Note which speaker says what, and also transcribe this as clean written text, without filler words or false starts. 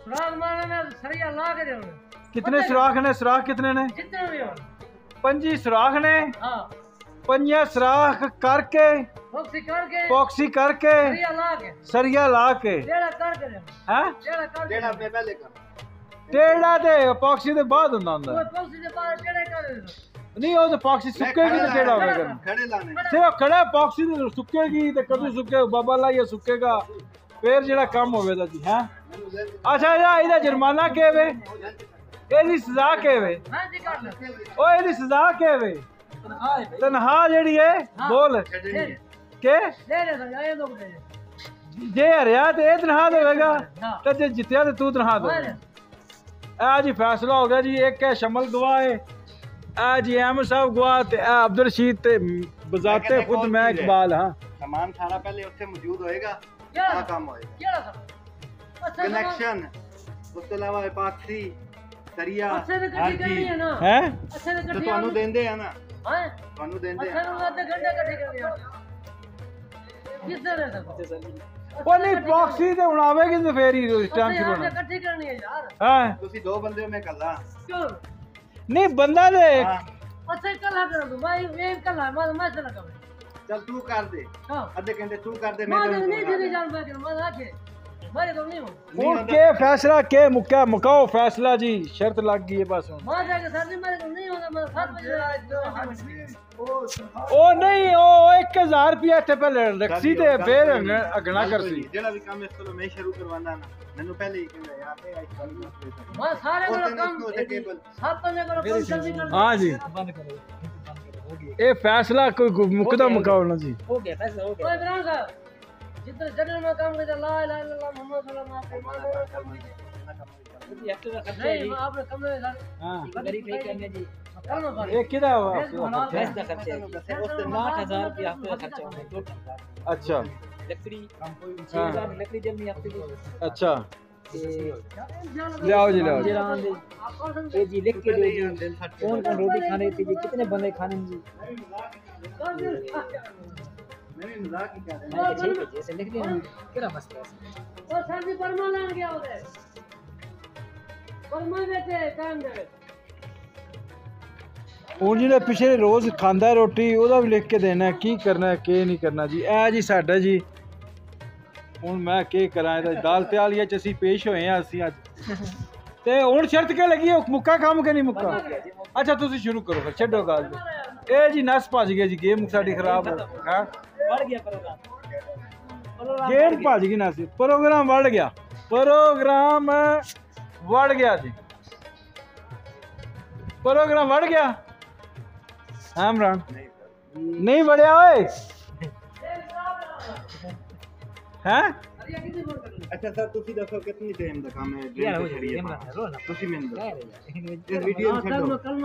Speaker 1: सुराख मारने में सरिया ला के देना।
Speaker 2: कितने सुराख ने? सुराख कितने ने?
Speaker 1: जितने भी हो।
Speaker 2: 5 सुराख ने।
Speaker 1: हाँ
Speaker 2: 5 सुराख करके पॉक्सी करके सरिया ला के हैं
Speaker 1: टेढ़ा पे पहले कर
Speaker 2: टेढ़ा ते पॉक्सी दे बाद हुंदा हुंदा
Speaker 1: वो पॉक्सी दे बाद टेढ़ा कर
Speaker 2: नहीं वो तो पॉक्सी सुक्केगी ते टेढ़ा होएगा
Speaker 1: खड़े लाने
Speaker 2: सिर्फ खड़ा पॉक्सी ते सुक्केगी ते कदू सुक्के बाबा लाइए सुक्केगा फिर जेड़ा काम होवेगा जी हैं। अच्छा या इदा जुर्माना के वे एदी सजा के वे
Speaker 1: हां जी कर ले
Speaker 2: ओ एदी सजा के वे तनहा जेड़ी है बोल के
Speaker 1: दे दे आए लोग दे
Speaker 2: जे हरिया ते ए तनहा देवेगा ते जे जितया ते तू तनहा दे आ जी फैसला हो गया जी। एक है शमल गवाह है आ जी अहमद साहब गवाह ते अब्दुल रशीद ते बजाते खुद मैं इकबाल। हां
Speaker 3: सामान सारा पहले उससे मौजूद होएगा क्या काम होएगा
Speaker 1: क्या
Speaker 3: कनेक्शन उसके अलावा एपॉक्सी सरिया
Speaker 1: अच्छे से कटी करनी है ना
Speaker 2: हैं
Speaker 1: अच्छे से
Speaker 3: तो
Speaker 1: कटी
Speaker 3: ਤੁਹਾਨੂੰ ਦੇਂਦੇ ਆ ਨਾ
Speaker 1: हां
Speaker 3: ਤੁਹਾਨੂੰ ਦੇਂਦੇ
Speaker 1: अच्छे से आधे घंटे कटी करनी है किस तरह से
Speaker 2: ਉਹ ਨਹੀਂ ਪੌਕਸੀ ਤੇ ਹੁਣ ਆਵੇਗੀ ਤੇ ਫੇਰ ਹੀ ਇਸ ਟਾਈਮ ਸ਼ੁਰੂ ਹੋਣਾ।
Speaker 1: इकट्ठी करनी है यार
Speaker 2: ਹਾਂ
Speaker 3: ਤੁਸੀਂ ਦੋ ਬੰਦੇ ਹੋ ਮੈਂ ਕੱਲਾ
Speaker 1: क्यों
Speaker 2: ਨਹੀਂ ਬੰਦਾ ਦੇ
Speaker 1: अच्छा कल कर दो भाई एक कल मैं चला कर
Speaker 3: ਚੱਲ ਤੂੰ ਕਰ ਦੇ
Speaker 1: हां
Speaker 3: ਅੱਧੇ ਘੰਟੇ ਤੂੰ ਕਰ ਦੇ
Speaker 1: मैं
Speaker 3: ਮੈਂ
Speaker 1: नहीं दे जान मैं कर मैं आके मेरे को नहीं हूं
Speaker 2: ਹੁਣ ਕੇ ਫੈਸਲਾ ਕੇ ਮੁਕਾਓ ਫੈਸਲਾ ਜੀ ਸ਼ਰਤ ਲੱਗ गई है बस ਹੁਣ
Speaker 1: मैं जाके सर जी मेरे को नहीं होगा मैं 7 बजे
Speaker 2: ਉਹ ਨਹੀਂ ਉਹ 1000 ਰੁਪਿਆ ਇੱਥੇ ਪਹਿਲੇ ਰਖਸੀ ਤੇ ਫੇਰ ਅਗਣਾ ਕਰਸੀ
Speaker 3: ਜਿਹੜਾ ਵੀ ਕੰਮ ਇਸ ਕੋਲੋਂ ਮੈਂ ਸ਼ੁਰੂ ਕਰਵਾਉਣਾ ਨਾ ਮੈਨੂੰ ਪਹਿਲੇ ਹੀ ਕਹਿੰਦਾ ਯਾਰ ਤੇ ਅੱਜ ਕੱਲ
Speaker 1: मैं सारे को काम सब बंदे को काम जल्दी कर
Speaker 2: हां जी
Speaker 1: बंद करो
Speaker 2: ਇਹ ਫੈਸਲਾ ਕੋਈ ਮੁਕਦਾ ਮੁਕਾਓ ਨਾ ਜੀ
Speaker 1: हो गया फैसला हो गया ओए इमरान साहब जिधर जनरल में काम करते ला इलाहा इल्लल्लाह मोहम्मद सल्लल्लाहु अलैहि वसल्लम नहीं आपने कम में सर
Speaker 2: हां
Speaker 1: गरीब नहीं करने जी
Speaker 2: ये किदा
Speaker 1: फैस दा खर्चे उससे 9000 रुपया हफ्ते का खर्चा होगा टोटल।
Speaker 2: अच्छा
Speaker 1: लकड़ी लकड़ी जल्दी हफ्ते की
Speaker 2: अच्छा ले आओ जी
Speaker 1: ये जी लिख के दो जी कौन कौन रोटी खाने थी जी कितने बंदे खाने जी
Speaker 3: मैंने मजाक ही कर
Speaker 1: मैं ठीक है जैसे लिख दिया केरा मसला है ओ सर जी परमा लान गया उधर परमा बेटे काम दे
Speaker 2: ਹੁਣ ਜਿਹੜੇ ਪਿਛਲੇ ਰੋਜ਼ ਖਾਂਦਾ ਰੋਟੀ ਉਹਦਾ ਵੀ ਲਿਖ ਕੇ ਦੇਣਾ ਕੀ ਕਰਨਾ ਕੀ ਨਹੀਂ ਕਰਨਾ ਜੀ। ਇਹ ਜੀ ਸਾਡਾ ਜੀ ਹੁਣ ਮੈਂ ਕੀ ਕਰਾਂ ਇਹਦਾ ਦਾਲ ਤੇ ਆਲੀਆ ਚ ਅਸੀਂ ਪੇਸ਼ ਹੋਏ ਆ ਅਸੀਂ ਅੱਜ ਤੇ ਹੁਣ ਸ਼ਰਤ ਕੀ ਲੱਗੀ ਹੈ ਮੁੱਕਾ ਕੰਮ ਕਿ ਨਹੀਂ ਮੁੱਕਾ। ਅੱਛਾ ਤੁਸੀਂ ਸ਼ੁਰੂ ਕਰੋ ਫਿਰ ਛੱਡੋ ਗੱਲ ਇਹ ਜੀ ਨਸ ਭੱਜ ਗਿਆ ਜੀ ਗੇਮ ਸਾਡੀ ਖਰਾਬ ਹੋ ਹੈ
Speaker 1: बढ़ गया प्रोग्राम
Speaker 2: ਗੇਮ ਭੱਜ ਗਈ ਨਸ ਪ੍ਰੋਗਰਾਮ ਵੜ ਗਿਆ ਜੀ प्रोग्राम बढ़ गया हाँ इमरान नहीं बढ़िया ओए हैं
Speaker 3: अच्छा सर ਤੁਸੀਂ ਦੱਸੋ ਕਿੰਨੀ ਟਾਈਮ ਦਾ ਕੰਮ ਹੈ ਤੁਸੀਂ ਮੈਨੂੰ ਦੱਸੋ ਇਸ ਵੀਡੀਓ ਨੂੰ ਛੱਡੋ
Speaker 1: कल